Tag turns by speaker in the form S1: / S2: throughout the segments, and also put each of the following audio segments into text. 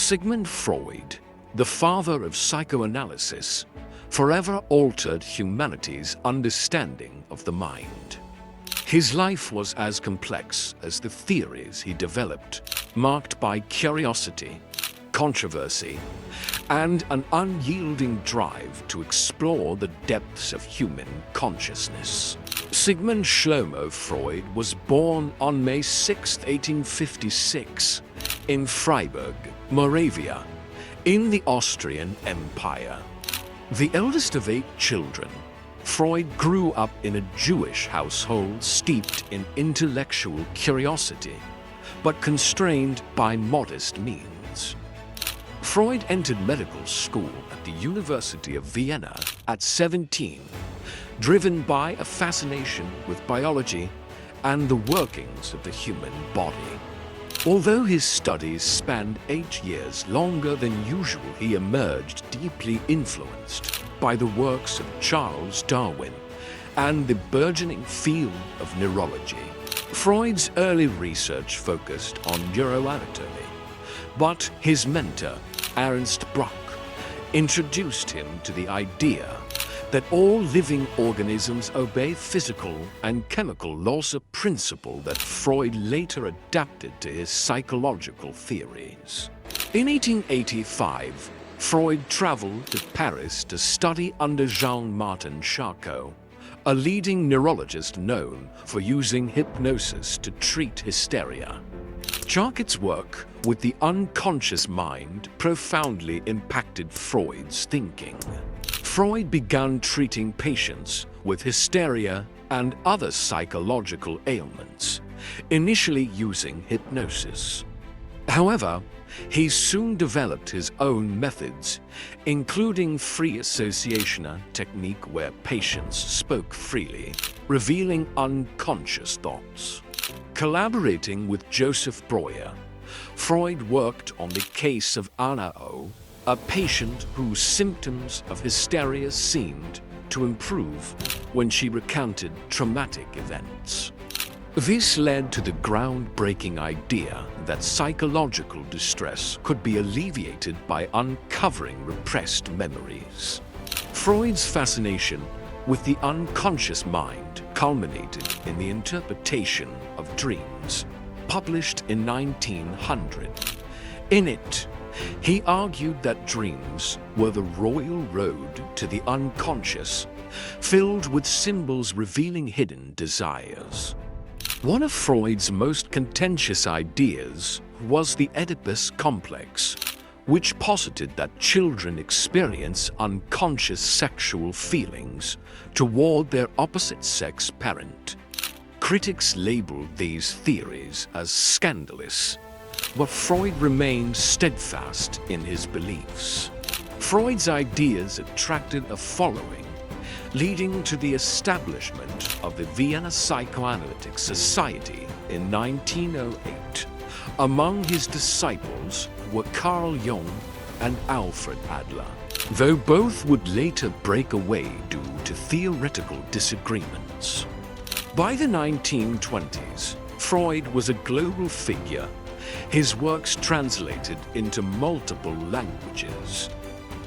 S1: Sigmund Freud, the father of psychoanalysis, forever altered humanity's understanding of the mind. His life was as complex as the theories he developed, marked by curiosity, controversy, and an unyielding drive to explore the depths of human consciousness. Sigmund Shlomo Freud was born on May 6, 1856, in Freiburg, Moravia, in the Austrian Empire. The eldest of 8 children, Freud grew up in a Jewish household steeped in intellectual curiosity, but constrained by modest means. Freud entered medical school at the University of Vienna at 17, driven by a fascination with biology and the workings of the human body. Although his studies spanned 8 years longer than usual, he emerged deeply influenced by the works of Charles Darwin and the burgeoning field of neurology. Freud's early research focused on neuroanatomy, but his mentor, Ernst Bruck, introduced him to the idea that all living organisms obey physical and chemical laws, a principle that Freud later adapted to his psychological theories. In 1885, Freud traveled to Paris to study under Jean-Martin Charcot, a leading neurologist known for using hypnosis to treat hysteria. Charcot's work with the unconscious mind profoundly impacted Freud's thinking. Freud began treating patients with hysteria and other psychological ailments, initially using hypnosis. However, he soon developed his own methods, including free association, a technique where patients spoke freely, revealing unconscious thoughts. Collaborating with Joseph Breuer, Freud worked on the case of Anna O., a patient whose symptoms of hysteria seemed to improve when she recounted traumatic events. This led to the groundbreaking idea that psychological distress could be alleviated by uncovering repressed memories. Freud's fascination with the unconscious mind culminated in the interpretation of dreams, published in 1900. In it, he argued that dreams were the royal road to the unconscious, filled with symbols revealing hidden desires. One of Freud's most contentious ideas was the Oedipus complex, which posited that children experience unconscious sexual feelings toward their opposite-sex parent. Critics labeled these theories as scandalous, but Freud remained steadfast in his beliefs. Freud's ideas attracted a following, leading to the establishment of the Vienna Psychoanalytic Society in 1908. Among his disciples were Carl Jung and Alfred Adler, though both would later break away due to theoretical disagreements. By the 1920s, Freud was a global figure, his works translated into multiple languages.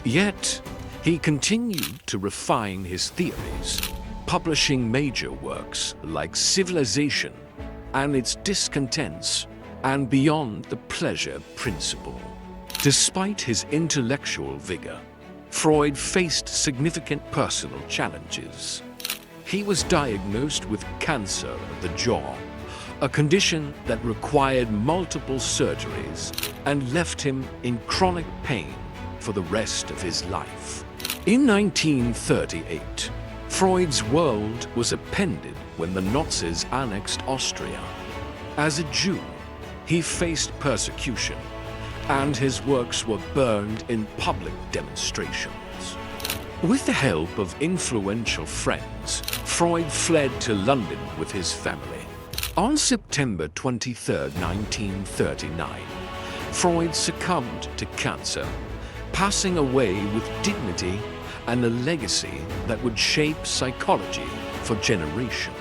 S1: Yet, he continued to refine his theories, publishing major works like Civilization and its Discontents and Beyond the Pleasure Principle. Despite his intellectual vigor, Freud faced significant personal challenges. He was diagnosed with cancer of the jaw, a condition that required multiple surgeries and left him in chronic pain for the rest of his life. In 1938, Freud's world was upended when the Nazis annexed Austria. As a Jew, he faced persecution, and his works were burned in public demonstrations. With the help of influential friends, Freud fled to London with his family. On September 23, 1939, Freud succumbed to cancer, passing away with dignity and a legacy that would shape psychology for generations.